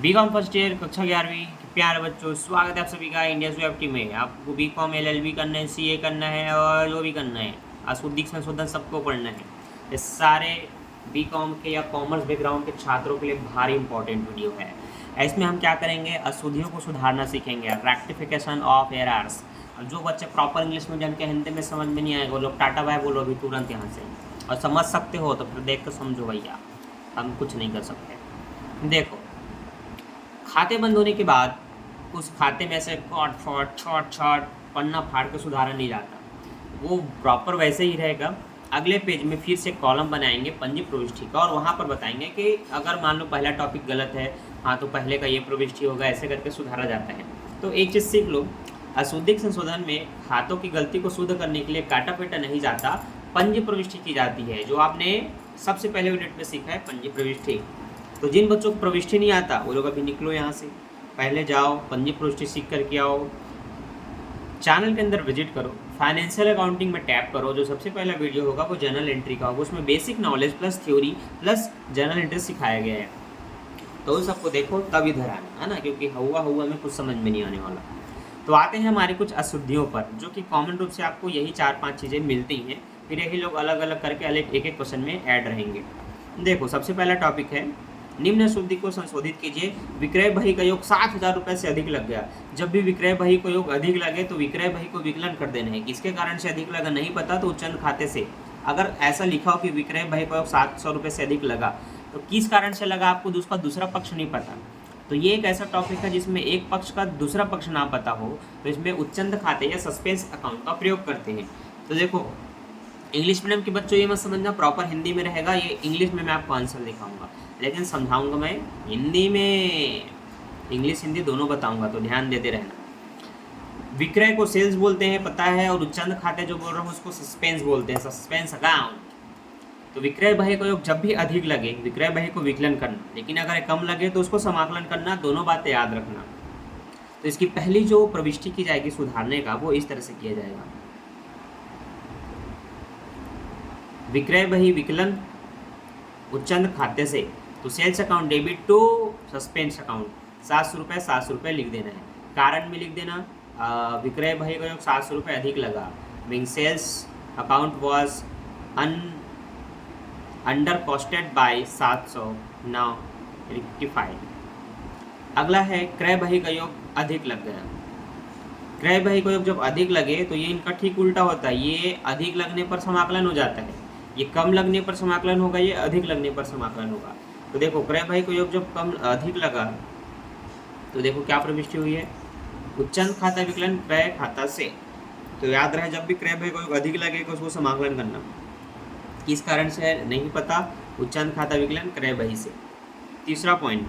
BCom first year कक्षा 11वीं प्यारे बच्चों, स्वागत है आप सभी का इंडिया यूएफटी में। आपको बीकॉम एलएलबी करना है, सीए करना है और जो भी करना है, अशुद्धिक संशोधन सबको पढ़ना है। ये सारे बीकॉम के या कॉमर्स बैकग्राउंड के छात्रों के लिए भारी इंपॉर्टेंट वीडियो है। इसमें हम क्या करेंगे, अशुद्धियों को सुधारना सीखेंगे, रेक्टिफिकेशन ऑफ एरर्स। जो बच्चे प्रॉपर इंग्लिश मीडियम के हिंदी में समझ में नहीं आएगा वो लोग टाटा बाय बोलो अभी तुरंत यहाँ से, और समझ सकते हो तो फिर देख कर समझो भैया, हम कुछ नहीं कर सकते। देखो, खाते बंद होने के बाद उस खाते में से कॉट फॉट छॉट छॉट पन्ना फाड़ के सुधारा नहीं जाता, वो प्रॉपर वैसे ही रहेगा। अगले पेज में फिर से कॉलम बनाएंगे पंजी प्रविष्टि का, और वहाँ पर बताएंगे कि अगर मान लो पहला टॉपिक गलत है, हाँ तो पहले का ये प्रविष्टि होगा, ऐसे करके सुधारा जाता है। तो एक चीज़ सीख लो, अशुद्धिक संशोधन में खातों की गलती को शुद्ध करने के लिए काटा पेटा नहीं जाता, पंजी प्रविष्टि की जाती है, जो आपने सबसे पहले यूनिट में सीखा है पंजी प्रविष्टि। तो जिन बच्चों को प्रविष्टि नहीं आता वो लोग अभी निकलो यहाँ से, पहले जाओ पंजी प्रविष्टि सीख करके आओ। चैनल के अंदर विजिट करो, फाइनेंशियल अकाउंटिंग में टैप करो, जो सबसे पहला वीडियो होगा वो जनरल एंट्री का होगा, उसमें basic knowledge plus theory plus general entry सिखाया गया है। तो उन सबको देखो तब इधर आना है ना, क्योंकि हुआ में कुछ समझ में नहीं आने वाला। तो आते हैं हमारे कुछ अशुद्धियों पर, जो कि कॉमन रूप से आपको यही 4-5 चीज़ें मिलती हैं, फिर यही लोग अलग अलग करके अलग एक क्वेश्चन में ऐड रहेंगे। देखो, सबसे पहला टॉपिक है, निम्न अशुद्धि को संशोधित कीजिए। विक्रय बही का योग 7,000 रुपये से अधिक लग गया। जब भी विक्रय बही को योग अधिक लगे तो विक्रय बही को विकलन कर देना है। किसके कारण से अधिक लगा नहीं पता तो उच्चंद खाते से, अगर ऐसा लिखा हो कि विक्रय बही का योग 700 रुपये से अधिक लगा, तो किस कारण से लगा आपको उसका दूसरा पक्ष नहीं पता, तो ये एक ऐसा टॉपिक है जिसमें एक पक्ष का दूसरा पक्ष ना पता हो, तो इसमें उच्चंद खाते या सस्पेंस अकाउंट का प्रयोग करते हैं। तो देखो, इंग्लिश मीडियम के बच्चों ये मत समझना प्रॉपर हिंदी में रहेगा, ये इंग्लिश में मैं आपको आंसर दिखाऊंगा, लेकिन समझाऊंगा मैं हिंदी में, इंग्लिश हिंदी दोनों बताऊंगा, तो ध्यान देते रहना। विक्रय को सेल्स बोलते हैं पता है, और उच्चंद खाते जो बोल रहा हूँ उसको सस्पेंस बोलते हैं, सस्पेंस अकाउंट। तो विक्रय बही को योग जब भी अधिक लगे विक्रय बही को विकलन करना, लेकिन अगर कम लगे तो उसको समाकलन करना, दोनों बातें याद रखना। तो इसकी पहली जो प्रविष्टि की जाएगी सुधारने का, वो इस तरह से किया जाएगा, विक्रय बही विकलन उच्चंद खाते से, तो sales account debit to suspense account 700 रुपये लिख देना है। कारण में लिख देना, विक्रय बही का योग 700 रुपये अधिक लगा, mean sales account was under costed by 700 now rectified. अगला है क्रय बही का योग अधिक लग गया। क्रय बही का योग जब अधिक लगे तो ये इनका ठीक उल्टा होता है, ये अधिक लगने पर समाकलन हो जाता है, ये कम लगने पर समाकलन होगा, ये अधिक लगने पर समाकलन होगा। तो देखो, क्रय बही को योग जब कम अधिक लगा तो देखो क्या प्रविष्टि हुई है, उच्चंद खाता विकलन क्रय खाता से। तो याद रहे, जब भी क्रय बही को योग अधिक लगे तो उसको समाकलन करना, किस कारण से है नहीं पता, उच्चंद खाता विकलन क्रय बही से। तीसरा पॉइंट,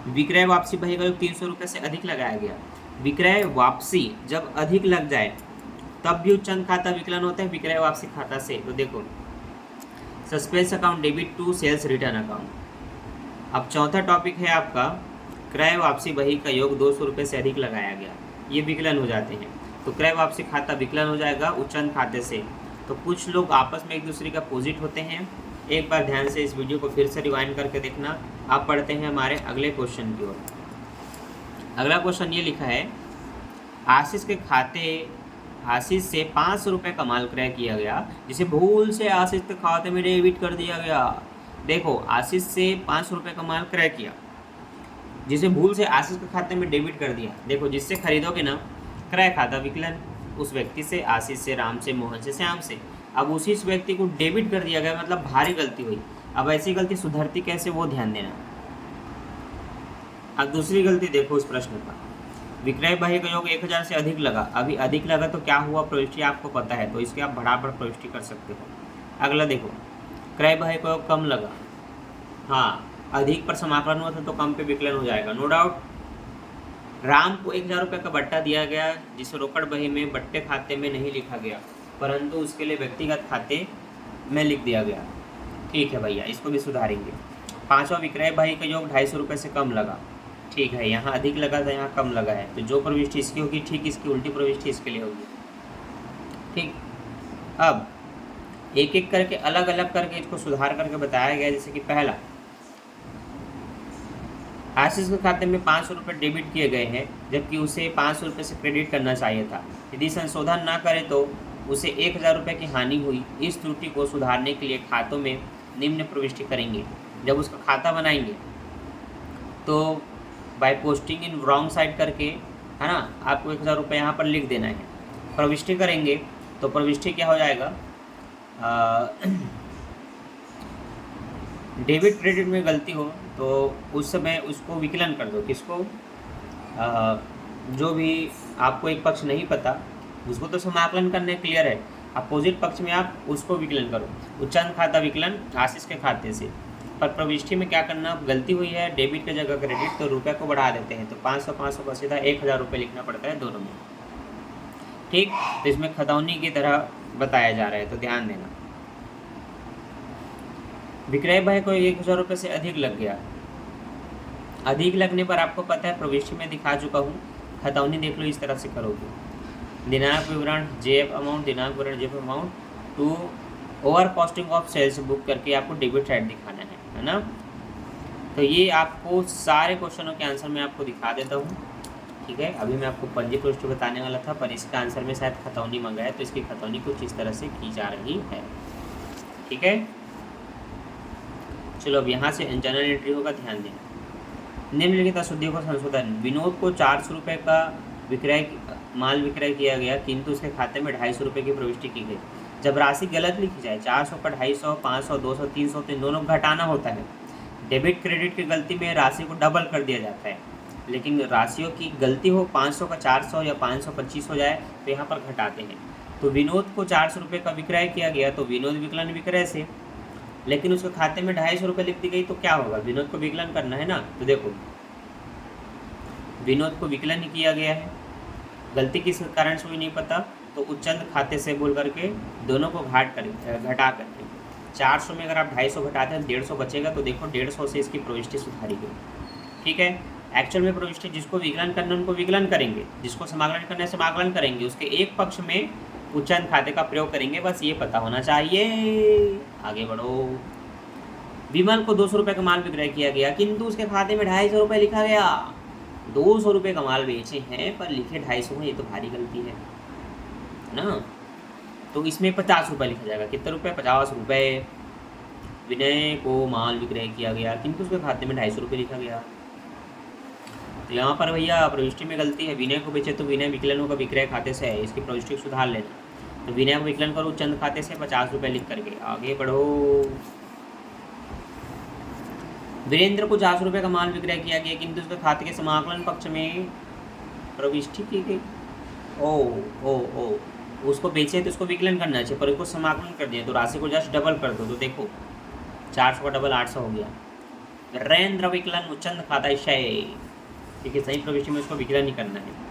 विक्रय वापसी बही का योग 300 रुपये से अधिक लगाया गया। विक्रय वापसी जब अधिक लग जाए तब भी उच्चंद खाता विकलन होता है विक्रय वापसी खाता से। तो देखो, suspense account debit to sales return account. अब चौथा टॉपिक है आपका, क्रय वापसी बही का योग 200 रुपये से अधिक लगाया गया, ये विकलन हो जाते हैं, तो क्रय वापसी खाता विकलन हो जाएगा उच्चंद खाते से। तो कुछ लोग आपस में एक दूसरे का अपोजिट होते हैं। एक बार ध्यान से इस वीडियो को फिर से रिवाइंड करके देखना। आप पढ़ते हैं हमारे अगले क्वेश्चन की ओर। अगला क्वेश्चन ये लिखा है, आशीष से 500 रुपये का माल क्रय किया गया, जिसे भूल से आशीष के खाते में डेबिट कर दिया गया। देखो, आशीष से 500 रुपये का माल क्रय किया, जिसे भूल से आशीष के खाते में डेबिट कर दिया। देखो, जिससे खरीदोगे ना, क्रय खाता विकलन, उस व्यक्ति से, आशीष से, राम से, मोहन से, श्याम से। अब उसी व्यक्ति को डेबिट कर दिया गया, मतलब भारी गलती हुई। अब ऐसी गलती सुधरती कैसे, वो ध्यान देना। अब दूसरी गलती देखो इस प्रश्न पर, विक्रय बही का योग 1000 से अधिक लगा। अभी अधिक लगा तो क्या हुआ, प्रविष्टि आपको पता है, तो इसके आप बराबर प्रविष्टि कर सकते हो। अगला देखो, क्रय बही का योग कम लगा, हाँ अधिक पर समाकलन हुआ था तो कम पे विकलन हो जाएगा, नो डाउट। राम को 1000 रुपये का बट्टा दिया गया, जिसे रोकड़ बही में बट्टे खाते में नहीं लिखा गया, परंतु उसके लिए व्यक्तिगत खाते में लिख दिया गया। ठीक है भैया, इसको भी सुधारेंगे। पांचवा, विक्रय बही का योग 250 रुपये से कम लगा। ठीक है, यहाँ अधिक लगा था, यहाँ कम लगा है, तो जो प्रविष्टि इसकी होगी ठीक इसकी उल्टी प्रविष्टि इसके लिए होगी। ठीक, अब एक एक करके अलग अलग करके इसको सुधार करके बताया गया। जैसे कि पहला, आशीष के खाते में 500 रुपये डेबिट किए गए हैं, जबकि उसे 500 रुपये से क्रेडिट करना चाहिए था। यदि संशोधन ना करे तो उसे 1000 रुपये की हानि हुई। इस त्रुटि को सुधारने के लिए खातों में निम्न प्रविष्टि करेंगे। जब उसका खाता बनाएंगे तो by posting in wrong side करके, है ना, आपको 1000 रुपये यहाँ पर लिख देना है। प्रविष्टि करेंगे तो प्रविष्टि क्या हो जाएगा, डेबिट क्रेडिट में गलती हो तो उस समय उसको विकलन कर दो। किसको, जो भी आपको एक पक्ष नहीं पता उसको तो समाकलन करने क्लियर है, अपोजिट पक्ष में आप उसको विकलन करो। उच्चांत खाता विकलन आशीष के खाते से, पर प्रविष्टि में क्या करना, गलती हुई है डेबिट की जगह क्रेडिट, तो रुपये को बढ़ा देते हैं, तो 500 का सीधा 1000 रुपये लिखना पड़ता है दोनों में। ठीक, तो इसमें खतौनी की तरह बताया जा रहा है, तो ध्यान देना। विक्रय भाई को 1000 रुपये से अधिक लग गया। अधिक लगने पर आपको पता है प्रविष्टि में दिखा चुका हूँ, खतौनी देख लो इस तरह से करोगे। दिनांक विवरण जेएफ अमाउंट, दिनांक विवरण JF amount to over costing of sales book करके आपको डेबिट साइड दिखाना है ना। तो ये आपको सारे क्वेश्चनों के आंसर मैं आपको दिखा देता हूँ। ठीक है, अभी मैं आपको पंजी प्रविष्टि बताने वाला था, पर इसका आंसर में शायद खतौनी मंगाया, तो इसकी खतौनी कुछ इस तरह से की जा रही है। ठीक है, चलो अब यहाँ से जनरल एंट्री होगा, ध्यान दें। निम्नलिखित अशुद्धियों का संशोधन। विनोद को 400 रुपये का माल विक्रय किया गया, किंतु उसके खाते में 250 रुपये की प्रविष्टि की गई। जब राशि गलत लिखी जाए, 400 का 250, 500, 200, 300, तो इन दोनों को घटाना होता है। डेबिट क्रेडिट की गलती में राशि को डबल कर दिया जाता है, लेकिन राशियों की गलती हो 500 का 400 या 525 हो जाए तो यहाँ पर घटाते हैं। तो विनोद को 400 रुपये का विक्रय किया गया, तो विनोद विकलन विक्रय से, लेकिन उसके खाते में 250 रुपये लिख दी गई, तो क्या होगा, विनोद को विकलन करना है ना। तो देखो विनोद को विकलन ही किया गया है, गलती किस कारण से हुई नहीं पता, तो उच्चंत खाते से बोल करके दोनों को घटा करके 400 में अगर आप 250 घटाते हैं 150 बचेगा, तो देखो 150 से इसकी प्रविष्टि सुधारी गई। ठीक है, एक्चुअल में प्रविष्टि जिसको विकलन करना उनको विकलन करेंगे, जिसको समाकलन करना है समाकलन करेंगे, उसके एक पक्ष में उच्चंत खाते का प्रयोग करेंगे, बस ये पता होना चाहिए। आगे बढ़ो। विमल को 200 रुपये का माल विक्रय किया गया, किंतु उसके खाते में 250 रुपये लिखा गया। 200 रुपये का माल बेचे हैं पर लिखे 250 हैं, ये तो भारी गलती है ना। तो इसमें 50 रुपये लिखा जाएगा। कितने रुपये, 50 रुपये। विनय को माल विक्रय किया गया, किंतु उसके खाते में 250 रुपये लिखा गया। तो यहाँ पर भैया प्रविष्टि में गलती है, विनय को बेचे तो विनय विकलन होगा विक्रय खाते से है, इसकी प्रविष्टि सुधार लेना। तो विनय को विकलन करो चंद खाते से 50 रुपये लिख करके, आगे बढ़ो। वीरेंद्र को 400 रुपये का माल विक्रय किया गया, किंतु उसके खाते के समाकलन पक्ष में प्रविष्टि की गई। ओ उसको बेचे तो उसको विकलन करना चाहिए, पर उसको समाकलन कर दिया, तो राशि को जस्ट डबल कर दो, तो देखो 400 का डबल 800 हो गया। वीरेंद्र विकलन उच्चंद खाता शय, ठीक है, सही प्रविष्टि में उसको विकलन ही करना है।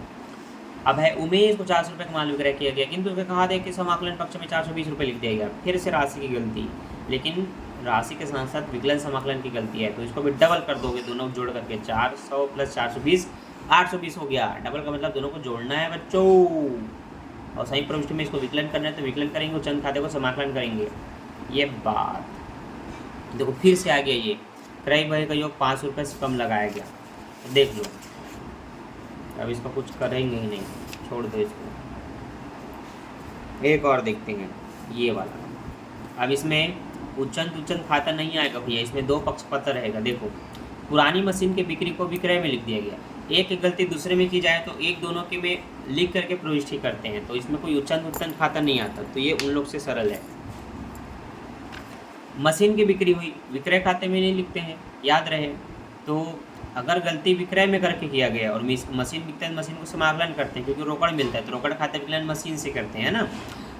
अब है उमेश को 400 रुपये का माल विक्रय किया गया, किंतु उसके खाते के समाकलन पक्ष में 420 रुपये लिख दिया गया। फिर से राशि की गलती, लेकिन राशि के साथ साथ विकलन समाकलन की गलती है, तो इसको भी डबल कर दोगे, दोनों जोड़ करके 400 + 420 820 हो गया। डबल का मतलब दोनों को जोड़ना है बच्चों, और सही प्रविष्टि में इसको विकलन करना है, तो विकलन करेंगे, चंद खाते को समाकलन करेंगे। ये बात देखो, फिर से आ गया ये क्रय भाई का योग 500 रुपये से कम लगाया गया, तो देख लो। अब इसका कुछ करेंगे ही नहीं, छोड़ दो इसको। एक और देखते हैं ये वाला। अब इसमें उच्चंत खाता नहीं आएगा भैया, इसमें 2 पक्ष पत्र रहेगा। देखो, पुरानी मशीन के बिक्री को विक्रय में लिख दिया गया, एक की गलती दूसरे में की जाए तो एक दोनों के में लिख करके प्रविष्टि करते हैं, तो इसमें कोई उच्चंत खाता नहीं आता, तो ये उन लोग से सरल है। मशीन की बिक्री हुई, विक्रय खाते में नहीं लिखते हैं, याद रहे। तो अगर गलती विक्रय में करके किया गया और मशीन बिकता है, मशीन को समाकलन करते हैं, क्योंकि रोकड़ मिलता है, तो रोकड़ खाते विकलन मशीन से करते हैं ना।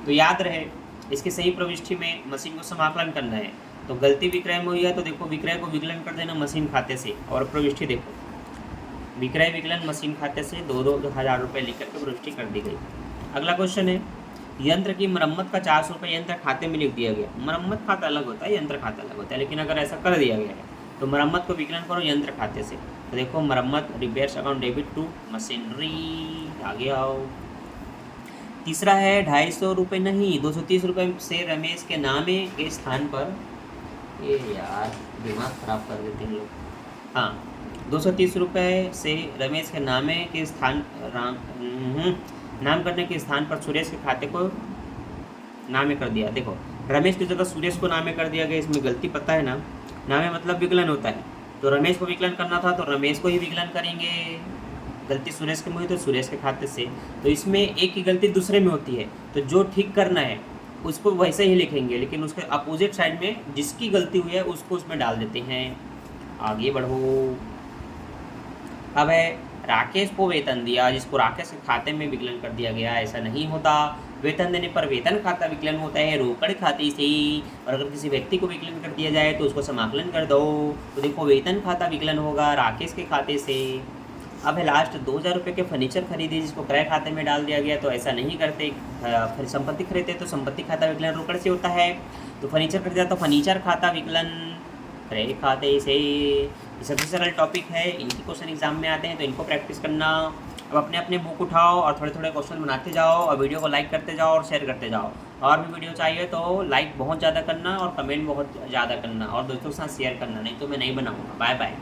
तो याद रहे, इसके सही प्रविष्टि में मशीन को समाकलन करना है। तो गलती विक्रय में हुई है, तो देखो विक्रय को विकलन कर देना मशीन खाते से, और प्रविष्टि देखो विक्रय विकलन मशीन खाते से 2,000 रुपये लिख करके प्रविष्टि कर दी गई। अगला क्वेश्चन है, यंत्र की मरम्मत का 400 रुपये यंत्र खाते में लिख दिया गया। मरम्मत खाता अलग होता है, यंत्र खाता अलग होता है, लेकिन अगर ऐसा कर दिया गया है तो मरम्मत को विकलन करो यंत्र खाते से। तो देखो मरम्मत repairs account debit to machinery, आगे आओ। तीसरा है 250 रुपये नहीं 230 रुपये से रमेश के नामे के स्थान पर, ये यार दिमाग खराब कर देते हैं लोग। हाँ, ₹230 से रमेश के नाम करने के स्थान पर सुरेश के खाते को नामे कर दिया। देखो, रमेश की जगह सुरेश को नामे कर दिया गया, इसमें गलती पता है ना। नामे मतलब विकलन होता है, तो रमेश को विकलन करना था तो रमेश को ही विकलन करेंगे। गलती सुरेश के में हुई तो सुरेश के खाते से। तो इसमें एक की गलती दूसरे में होती है, तो जो ठीक करना है उसको वैसे ही लिखेंगे, लेकिन उसके अपोजिट साइड में जिसकी गलती हुई है उसको उसमें डाल देते हैं। आगे बढ़ो। अब है, राकेश को वेतन दिया जिसको राकेश के खाते में विकलन कर दिया गया। ऐसा नहीं होता। वेतन देने पर वेतन खाता विकलन होता है रोकड़ खाते से ही, और अगर किसी व्यक्ति को विकलन कर दिया जाए तो उसको समाकलन कर दो। तो देखो, वेतन खाता विकलन होगा राकेश के खाते से। अब है लास्ट, 2000 के फर्नीचर खरीदे जिसको क्रय खाते में डाल दिया गया। तो ऐसा नहीं करते। फिर संपत्ति खरीदते तो संपत्ति खाता विकलन रोकड़ से होता है। तो फर्नीचर खरीदा तो फर्नीचर खाता विकलन क्रय खाते से। ये सबसे सरल टॉपिक है, इनकी क्वेश्चन एग्जाम में आते हैं तो इनको प्रैक्टिस करना। अब अपने अपने बुक उठाओ और थोड़े थोड़े क्वेश्चन बनाते जाओ और वीडियो को लाइक करते जाओ और शेयर करते जाओ। और भी वीडियो चाहिए तो लाइक बहुत ज़्यादा करना और कमेंट बहुत ज़्यादा करना और दोस्तों के साथ शेयर करना, नहीं तो मैं नहीं बनाऊँगा। Bye bye.